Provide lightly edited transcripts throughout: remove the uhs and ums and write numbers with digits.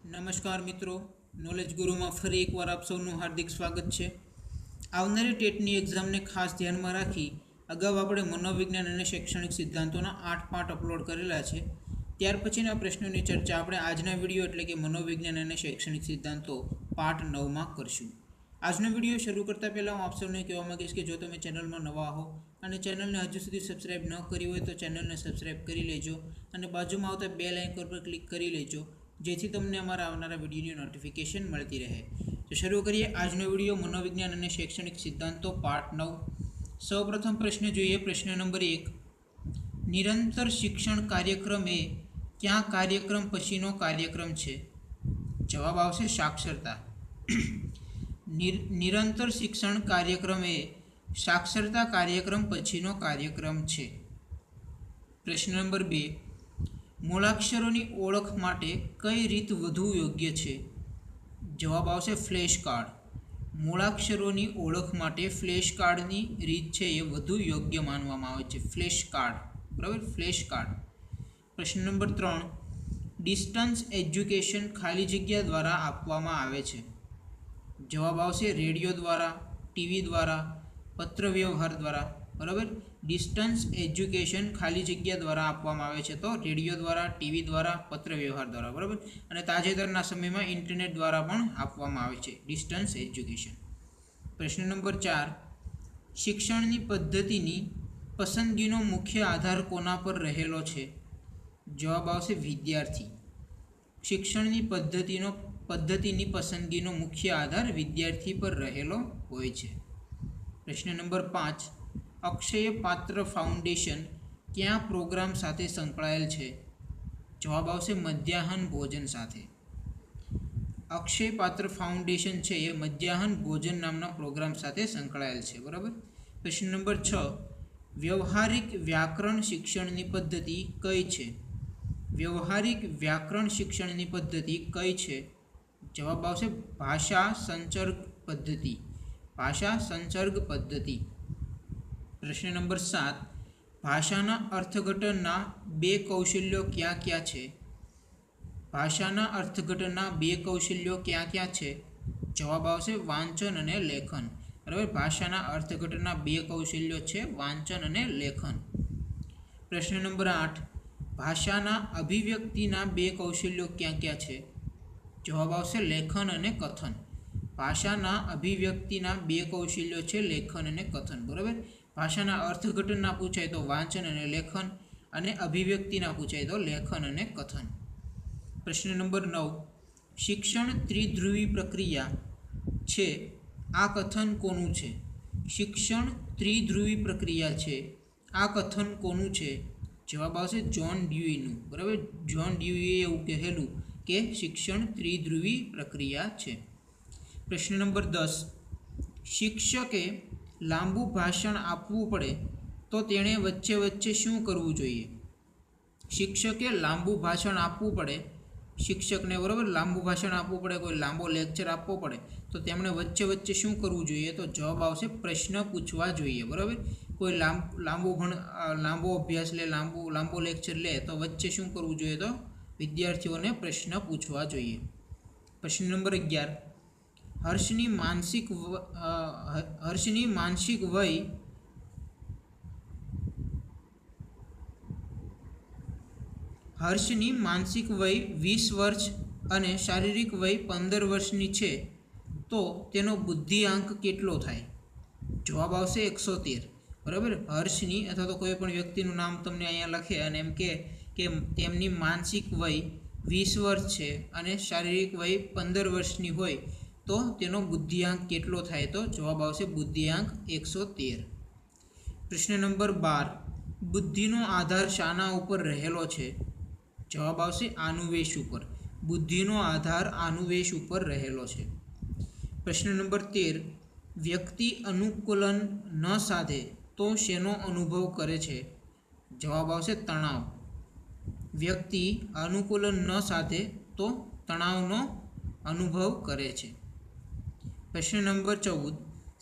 નમસ્કાર મિત્રો, નોલેજ ગુરુમાં ફરી એકવાર આપ સૌનું હાર્દિક સ્વાગત છે. આવનારી ટેટની એક્ઝામને ખાસ ધ્યાનમાં રાખી અગાઉ આપણે મનોવિજ્ઞાન અને શૈક્ષણિક સિદ્ધાંતોના 8 પાઠ અપલોડ કરેલા છે. ત્યાર પછીના પ્રશ્નોની ચર્ચા આપણે આજના વિડીયો એટલે કે મનોવિજ્ઞાન અને શૈક્ષણિક સિદ્ધાંતો પાઠ 9માં કરશું. આજનો વિડીયો શરૂ કરતાં પહેલાં હું આપ સૌને કહેવા માગીશ કે જો તમે ચેનલમાં નવા હો અને ચેનલને હજુ સુધી સબસ્ક્રાઈબ ન કરી હોય તો ચેનલને સબસ્ક્રાઈબ કરી લેજો અને બાજુમાં આવતા બેલ આઇકન પર ક્લિક કરી લેજો, જેથી તમને અમારા આવનારા વિડીયોની નોટિફિકેશન મળતી રહે. તો શરૂ કરીએ આજનો વિડીયો મનોવિજ્ઞાન અને શૈક્ષણિક સિદ્ધાંતો પાઠ 9. સૌપ્રથમ પ્રશ્ન જોઈએ. પ્રશ્ન નંબર 1. નિરંતર શિક્ષણ કાર્યક્રમ એ કયા કાર્યક્રમ પછીનો કાર્યક્રમ છે? જવાબ આવશે સાક્ષરતા. નિરંતર શિક્ષણ કાર્યક્રમ એ સાક્ષરતા કાર્યક્રમ પછીનો કાર્યક્રમ છે. પ્રશ્ન નંબર 2. મૂળાક્ષરોની ઓળખ માટે કઈ રીત વધુ યોગ્ય છે? જવાબ આવશે ફ્લેશ કાર્ડ. મૂળાક્ષરોની ઓળખ માટે ફ્લેશ કાર્ડની રીત છે એ વધુ યોગ્ય માનવામાં આવે છે. ફ્લેશ કાર્ડ, બરાબર, ફ્લેશ કાર્ડ. પ્રશ્ન નંબર 3. ડિસ્ટન્સ એજ્યુકેશન ખાલી જગ્યા દ્વારા આપવામાં આવે છે. જવાબ આવશે રેડિયો દ્વારા, ટીવી દ્વારા, પત્ર વ્યવહાર દ્વારા, બરાબર. ડિસ્ટન્સ એજ્યુકેશન ખાલી જગ્યા દ્વારા આપવામાં આવે છે તો રેડિયો દ્વારા, ટીવી દ્વારા, પત્ર વ્યવહાર દ્વારા, બરાબર. અને તાજેતરના સમયમાં ઇન્ટરનેટ દ્વારા પણ આપવામાં આવે છે ડિસ્ટન્સ એજ્યુકેશન. પ્રશ્ન નંબર 4. શિક્ષણની પદ્ધતિની પસંદગીનો મુખ્ય આધાર કોના પર રહેલો છે? જવાબ આવશે વિદ્યાર્થી. શિક્ષણની પદ્ધતિની પસંદગીનો મુખ્ય આધાર વિદ્યાર્થી પર રહેલો હોય છે. પ્રશ્ન નંબર 5. અક્ષય પાત્ર ફાઉન્ડેશન કયા પ્રોગ્રામ સાથે સંકળાયેલ છે? જવાબ આવશે મધ્યાહન ભોજન સાથે. અક્ષય પાત્ર ફાઉન્ડેશન છે એ મધ્યાહન ભોજન નામના પ્રોગ્રામ સાથે સંકળાયેલ છે, બરાબર. પ્રશ્ન નંબર 6. વ્યવહારિક વ્યાકરણ શિક્ષણની પદ્ધતિ કઈ છે? વ્યવહારિક વ્યાકરણ શિક્ષણની પદ્ધતિ કઈ છે? જવાબ આવશે ભાષા સંસર્ગ પદ્ધતિ. ભાષા સંસર્ગ પદ્ધતિ. પ્રશ્ન નંબર 7. ભાષાના અર્થઘટનના 2 કૌશલ્યો ક્યાં ક્યાં છે? ભાષાના અર્થઘટનના 2 કૌશલ્યો ક્યાં ક્યાં છે? જવાબ આવશે વાંચન અને લેખન, બરાબર. ભાષાના અર્થઘટનના 2 કૌશલ્યો છે વાંચન અને લેખન. પ્રશ્ન નંબર 8. ભાષાના અભિવ્યક્તિના 2 કૌશલ્યો ક્યાં ક્યાં છે? જવાબ આવશે લેખન અને કથન. ભાષાના અભિવ્યક્તિના 2 કૌશલ્યો છે લેખન અને કથન, બરાબર. ભાષાના અર્થઘટનના પૂછાય તો વાંચન અને લેખન, અને અભિવ્યક્તિના પૂછાય તો લેખન અને કથન. પ્રશ્ન નંબર 9. શિક્ષણ ત્રિધ્રુવી પ્રક્રિયા છે, આ કથન કોનું છે? શિક્ષણ ત્રિધ્રુવી પ્રક્રિયા છે, આ કથન કોનું છે? જવાબ આવશે જ્હોન ડ્યુઈનું, બરાબર. જ્હોન ડ્યુઈએ એવું કહેલું કે શિક્ષણ ત્રિધ્રુવી પ્રક્રિયા છે. પ્રશ્ન નંબર 10. શિક્ષકે લાંબુ ભાષણ આપવું પડે તો તેણે વચ્ચે વચ્ચે શું કરવું જોઈએ? શિક્ષકે લાંબુ ભાષણ આપવું પડે, શિક્ષકને, બરાબર, લાંબુ ભાષણ આપવું પડે, કોઈ લાંબો લેક્ચર આપવો પડે તો તેમણે વચ્ચે વચ્ચે શું કરવું જોઈએ? તો જવાબ આવશે પ્રશ્ન પૂછવા જોઈએ, બરાબર. કોઈ લાંબો અભ્યાસ લે, લાંબો લેક્ચર લે તો વચ્ચે શું કરવું જોઈએ? તો વિદ્યાર્થીઓને પ્રશ્ન પૂછવા જોઈએ. પ્રશ્ન નંબર 11. હર્ષની માનસિક વય હર્ષની માનસિક વય 20 વર્ષ અને શારીરિક વય 15 વર્ષની છે તો તેનો બુદ્ધિઆંક કેટલો થાય? જવાબ આવશે 113, બરાબર. હર્ષની અથવા તો કોઈ પણ વ્યક્તિનું નામ તમને અહીંયા લખે અને એમ કે તેમની માનસિક વય 20 વર્ષ છે અને શારીરિક વય 15 વર્ષની હોય તો તેનો બુદ્ધિઆંક કેટલો થાય? તો જવાબ આવશે બુદ્ધિઆંક 113. પ્રશ્ન નંબર 12. બુદ્ધિનો આધાર શાના ઉપર રહેલો છે? જવાબ આવશે આનુવેશ ઉપર. બુદ્ધિનો આધાર આનુવેશ ઉપર રહેલો છે. પ્રશ્ન નંબર 13. વ્યક્તિ અનુકૂલન ન સાધે તો શેનો અનુભવ કરે છે? જવાબ આવશે તણાવ. વ્યક્તિ અનુકૂલન ન સાધે તો તણાવનો અનુભવ કરે છે. પ્રશ્ન નંબર 14.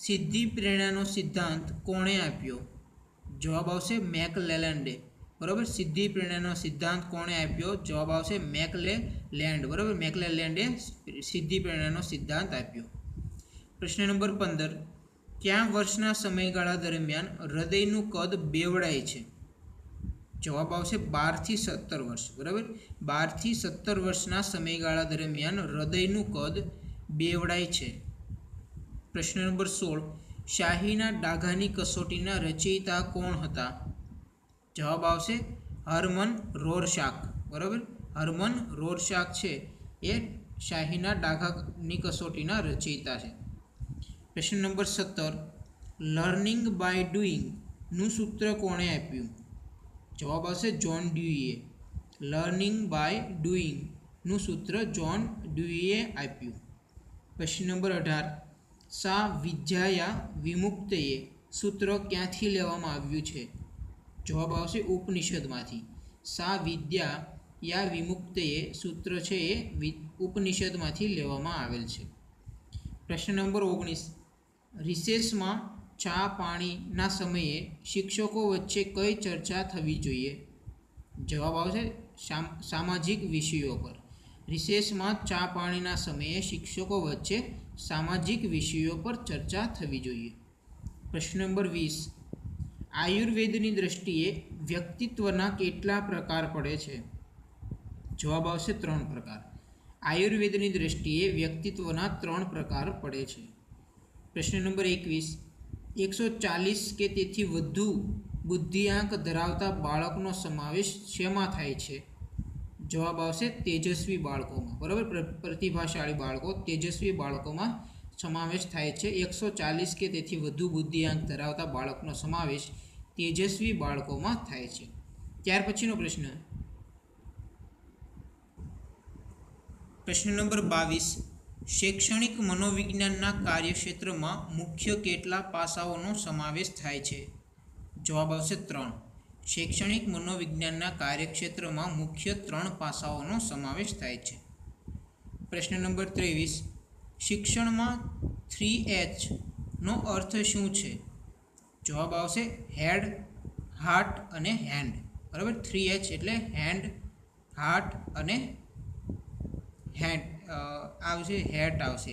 સિદ્ધિ પ્રેરણાનો સિદ્ધાંત કોણે આપ્યો? જવાબ આવશે મેકલેલેન્ડે, બરાબર. સિદ્ધિ પ્રેરણાનો સિદ્ધાંત કોણે આપ્યો? જવાબ આવશે મેકલેલેન્ડ. બરાબર, મેકલેલેન્ડે સિદ્ધિ પ્રેરણાનો સિદ્ધાંત આપ્યો. પ્રશ્ન નંબર 15, કયા વર્ષના સમયગાળા દરમિયાન હૃદયનું કદ બેવડાય છે? જવાબ આવશે 12 થી 17 વર્ષ. બરાબર, 12 થી 17 વર્ષના સમયગાળા દરમિયાન હૃદયનું કદ બેવડાય છે. પ્રશ્ન નંબર 16, શાહીના ડાઘાની કસોટીના રચયિતા કોણ હતા? જવાબ આવશે હરમન રોરશાક. બરાબર, હરમન રોરશાક છે એ શાહીના ડાઘાની કસોટીના રચયિતા છે. પ્રશ્ન નંબર 17, લર્નિંગ બાય ડુઈંગનું સૂત્ર કોણે આપ્યું? જવાબ આવશે જ્હોન ડ્યુઈએ. લર્નિંગ બાય ડુઈંગનું સૂત્ર જ્હોન ડ્યુઈએ આપ્યું. પ્રશ્ન નંબર 18, સા વિદ્યાયા વિમુક્તયે સૂત્ર ક્યાંથી લેવામાં આવ્યું છે? જવાબ આવશે ઉપનિષદમાંથી. સા વિદ્યા યા વિમુક્તયે સૂત્ર છે એ ઉપનિષદમાંથી લેવામાં આવેલ છે. પ્રશ્ન નંબર 19, રિસેસમાં ચા પાણીના સમયે શિક્ષકો વચ્ચે કઈ ચર્ચા થવી જોઈએ? જવાબ આવશે સામાજિક વિષયો પર. રિસેસમાં ચા પાણીના સમયે શિક્ષકો વચ્ચે સામાજિક વિષયો પર ચર્ચા થવી જોઈએ. પ્રશ્ન નંબર 20, આયુર્વેદની દ્રષ્ટિએ વ્યક્તિત્વના કેટલા પ્રકાર પડે છે? જવાબ આવશે 3 પ્રકાર. આયુર્વેદની દ્રષ્ટિએ વ્યક્તિત્વના 3 પ્રકાર પડે છે. પ્રશ્ન નંબર 21, 140 કે તેથી વધુ બુદ્ધિઆંક ધરાવતા બાળકનો સમાવેશ શેમાં થાય છે? જવાબ આવશે તેજસ્વી બાળકોમાં. બરાબર, પ્રતિભાશાળી બાળકો, તેજસ્વી બાળકોમાં સમાવેશ થાય છે. 140 કે તેથી વધુ બુદ્ધિઆંક ધરાવતા બાળકનો સમાવેશ તેજસ્વી બાળકોમાં થાય છે. ત્યાર પછીનો પ્રશ્ન, પ્રશ્ન નંબર 22, શૈક્ષણિક મનોવિજ્ઞાનના કાર્યક્ષેત્રમાં મુખ્ય કેટલા પાસાઓનો સમાવેશ થાય છે? જવાબ આવશે 3. શૈક્ષણિક મનોવિજ્ઞાનના કાર્યક્ષેત્રમાં મુખ્ય 3 પાસાઓનો સમાવેશ થાય છે. પ્રશ્ન નંબર 23, શિક્ષણમાં 3Hનો અર્થ શું છે? જવાબ આવશે હેડ, હાર્ટ અને હેન્ડ. બરાબર, 3H એટલે હેન્ડ, હાર્ટ અને હેન્ડ આવશે. હેટ આવશે,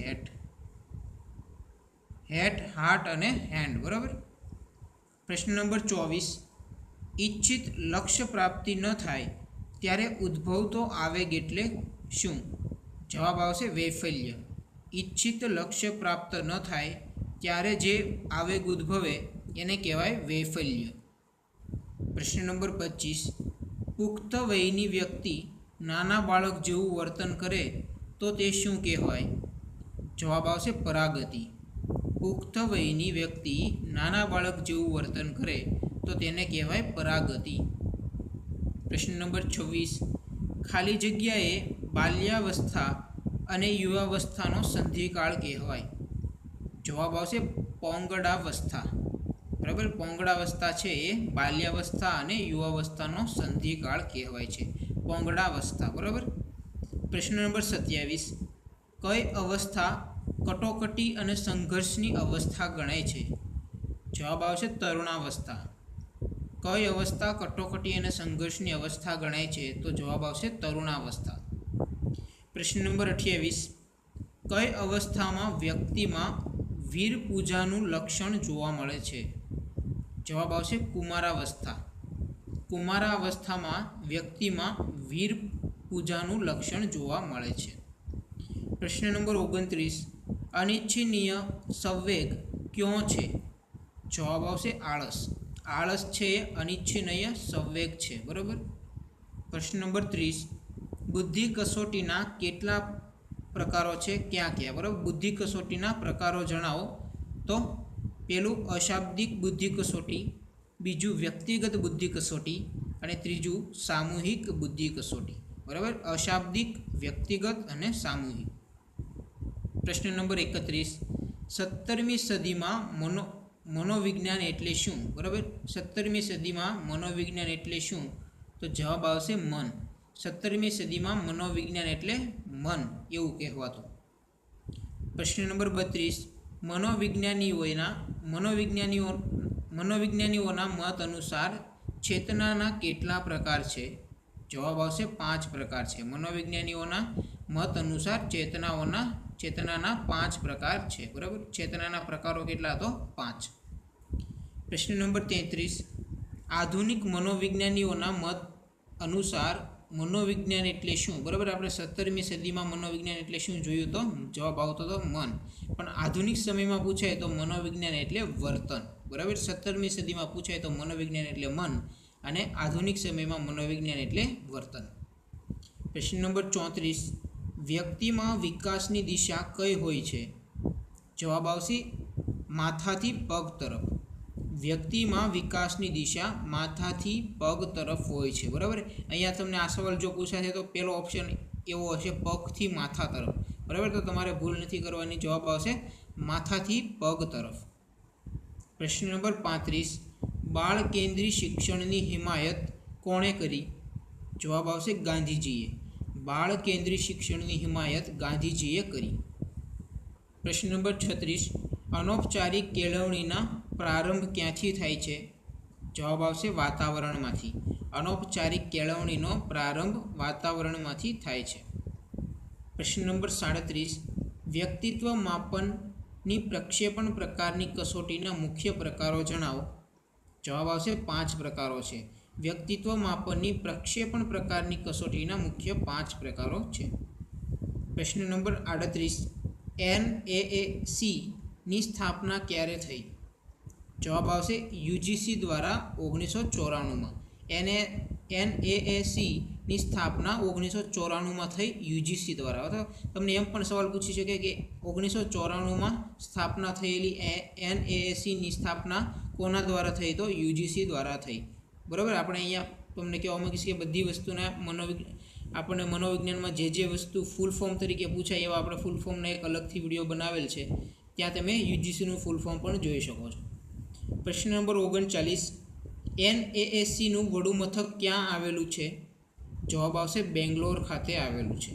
હેટ, હાર્ટ અને હેન્ડ. બરાબર. પ્રશ્ન નંબર 24, ઈચ્છિત લક્ષ્ય પ્રાપ્તિ ન થાય ત્યારે ઉદ્ભવતો આવેગ એટલે શું? જવાબ આવશે વૈફલ્ય. ઈચ્છિત લક્ષ્ય પ્રાપ્ત ન થાય ત્યારે જે આવેગ ઉદ્ભવે એને કહેવાય વૈફલ્ય. પ્રશ્ન નંબર 25, પુખ્ત વયની વ્યક્તિ નાના બાળક જેવું વર્તન કરે તો તે શું કહેવાય? જવાબ આવશે પરાગતિ. પુખ્ત વયની વ્યક્તિ નાના બાળક જેવું વર્તન કરે તો તેને કહેવાય પરાગતિ. પ્રશ્ન નંબર 26, ખાલી જગ્યાએ બાલ્યાવસ્થા અને યુવાવસ્થાનો સંધિકાળ કહેવાય? જવાબ આવશે પૌંગડાવસ્થા. બરાબર, પૌંગડાવસ્થા છે એ બાલ્યાવસ્થા અને યુવાવસ્થાનો સંધિકાળ કહેવાય છે, પૌંગડાવસ્થા. બરાબર. પ્રશ્ન નંબર 27, કઈ અવસ્થા કટોકટી અને સંઘર્ષની અવસ્થા ગણાય છે? જવાબ આવશે તરુણાવસ્થા. કઈ અવસ્થા કટોકટી અને સંઘર્ષની અવસ્થા ગણાય છે? તો જવાબ આવશે તરુણાવસ્થા. પ્રશ્ન નંબર 28, કઈ અવસ્થામાં વ્યક્તિમાં વીર પૂજાનું લક્ષણ જોવા મળે છે? જવાબ આવશે કુમારાવસ્થા. કુમારાવસ્થામાં વ્યક્તિમાં વીર પૂજાનું લક્ષણ જોવા મળે છે. પ્રશ્ન નંબર 29, અનિચ્છનીય સંવેગ ક્યો છે? જવાબ આવશે આળસ. આળસ છે એ અનિચ્છનીય સંવેગ છે. બરાબર. પ્રશ્ન નંબર 30, બુદ્ધિ કસોટીના કેટલા પ્રકારો છે, ક્યાં ક્યાં? બરાબર, બુદ્ધિ કસોટીના પ્રકારો જણાવો. તો પેલું અશાબ્દિક બુદ્ધિ કસોટી, બીજું વ્યક્તિગત બુદ્ધિ કસોટી અને ત્રીજું સામૂહિક બુદ્ધિ કસોટી. બરાબર, અશાબ્દિક, વ્યક્તિગત અને સામૂહિક. પ્રશ્ન નંબર 31, 17મી સદીમાં મનોવિજ્ઞાન એટલે શું? બરાબર, 17મી સદીમાં મનોવિજ્ઞાન એટલે શું? તો જવાબ આવશે મન. 17મી સદીમાં મનોવિજ્ઞાન એટલે મન એવું કહેવાતું. પ્રશ્ન નંબર 32, મનોવિજ્ઞાનીઓના મત અનુસાર ચેતનાના કેટલા પ્રકાર છે? જવાબ આવશે 5 પ્રકાર છે. મનોવિજ્ઞાનીઓના મત અનુસાર ચેતનાના 5 પ્રકાર છે. બરાબર, ચેતનાના પ્રકારો કેટલા? તો 5. પ્રશ્ન નંબર 33. આધુનિક મનોવિજ્ઞાનીઓના મત અનુસાર મનોવિજ્ઞાન એટલે શું? બરાબર, આપણે 17મી સદીમાં મનોવિજ્ઞાન એટલે શું જોયું? તો જવાબ આવતો હતો મન. પણ આધુનિક સમયમાં પૂછાય તો મનોવિજ્ઞાન એટલે વર્તન. બરાબર, 17મી સદીમાં પૂછાય તો મનોવિજ્ઞાન એટલે મન, અને આધુનિક સમયમાં મનોવિજ્ઞાન એટલે વર્તન. પ્રશ્ન નંબર 34. વ્યક્તિમાં વિકાસની દિશા કઈ હોય છે? જવાબ આવશે માથાથી પગ તરફ. વ્યક્તિમાં વિકાસની દિશા માથાથી પગ તરફ હોય છે. બરાબર, અહીંયા તમને આ સવાલ જો પૂછાશે તો પહેલો ઓપ્શન એવો હશે, પગથી માથા તરફ. બરાબર, તો તમારે ભૂલ નથી કરવાની. જવાબ આવશે માથાથી પગ તરફ. પ્રશ્ન નંબર 35. બાળ કેન્દ્રી શિક્ષણની હિમાયત કોણે કરી? જવાબ આવશે ગાંધીજીએ. બાળ કેન્દ્રી શિક્ષણની હિમાયત ગાંધીજીએ કરી. પ્રશ્ન નંબર 36. અનૌપચારિક કેળવણીના પ્રારંભ ક્યાંથી થાય છે? જવાબ આવશે વાતાવરણમાંથી. અનૌપચારિક કેળવણીનો પ્રારંભ વાતાવરણમાંથી થાય છે. પ્રશ્ન નંબર 37. વ્યક્તિત્વ માપનની પ્રક્ષેપણ પ્રકારની કસોટીના મુખ્ય પ્રકારો જણાવો. જવાબ આવશે 5 પ્રકારો છે. વ્યક્તિત્વ માપનની પ્રક્ષેપણ પ્રકારની કસોટીના મુખ્ય 5 પ્રકારો છે. પ્રશ્ન નંબર 38. NAAC ની સ્થાપના ક્યારે થઈ? જવાબ આવશે યુજીસી દ્વારા 1994માં. NAAC ની સ્થાપના 1994માં થઈ યુજીસી દ્વારા. અથવા તમને એમ પણ સવાલ પૂછી શકે કે 1994માં સ્થાપના થયેલી NAAC ની સ્થાપના કોના દ્વારા થઈ? તો યુજીસી દ્વારા થઈ. બરાબર, આપણે અહીંયા તમને કહેવા માંગીશ કે બધી વસ્તુના આપણને મનોવિજ્ઞાનમાં જે વસ્તુ ફૂલ ફોર્મ તરીકે પૂછાય એવા આપણે ફૂલ ફોર્મના એક અલગથી વિડીયો બનાવેલ છે, ત્યાં તમે યુજીસીનું ફૂલ ફોર્મ પણ જોઈ શકો છો. પ્રશ્ન નંબર 39. NAACનું વડું મથક ક્યાં આવેલું છે? જવાબ આવશે બેંગ્લોર ખાતે આવેલું છે.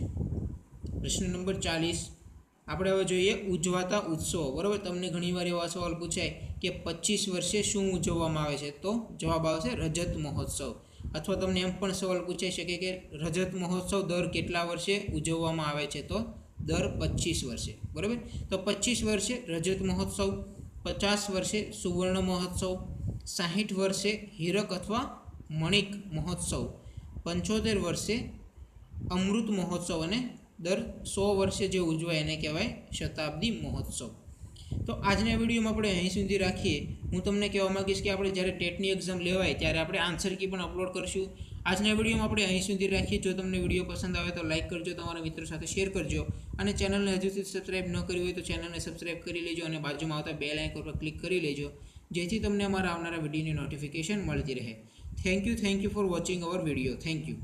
પ્રશ્ન નંબર 40. આપણે હવે જોઈએ ઉજવાતા ઉત્સવો. બરાબર, તમને ઘણીવાર એવા સવાલ પૂછાય કે 25 વર્ષે શું ઉજવવામાં આવે છે? તો જવાબ આવશે રજત મહોત્સવ. અથવા તમને એમ પણ સવાલ પૂછાઈ શકે કે રજત મહોત્સવ દર કેટલા વર્ષે ઉજવવામાં આવે છે? તો દર 25 વર્ષે. બરાબર, તો 25 વર્ષે રજત મહોત્સવ, 50 વર્ષે સુવર્ણ મહોત્સવ, 60 વર્ષે હીરક અથવા મણિક મહોત્સવ, 75 વર્ષે અમૃત મહોત્સવ, અને દર 100 વર્ષે જે ઉજવાય એને કહેવાય શતાબ્દી મહોત્સવ. તો આજના વિડીયોમાં આપણે અહીં સુધી રાખીએ. હું તમને કહેવા માગીશ કે આપણે જ્યારે ટેટની એક્ઝામ લેવાય ત્યારે આપણે આન્સર કી પણ અપલોડ કરશું. આજના વિડીયોમાં આપણે અહીં સુધી રાખીએ. જો તમને વિડીયો પસંદ આવે તો લાઇક કરજો, તમારા મિત્રો સાથે શેર કરજો, અને ચેનલને હજુ સુધી સબસ્ક્રાઈબ ન કરી હોય તો ચેનલને સબસ્ક્રાઈબ કરી લેજો, અને બાજુમાં આવતા બેલ આઇકન પર ક્લિક કરી લેજો, જેથી તમને અમારા આવનારા વિડીયોની નોટિફિકેશન મળતી રહે. Thank you for watching hour video. Thank you.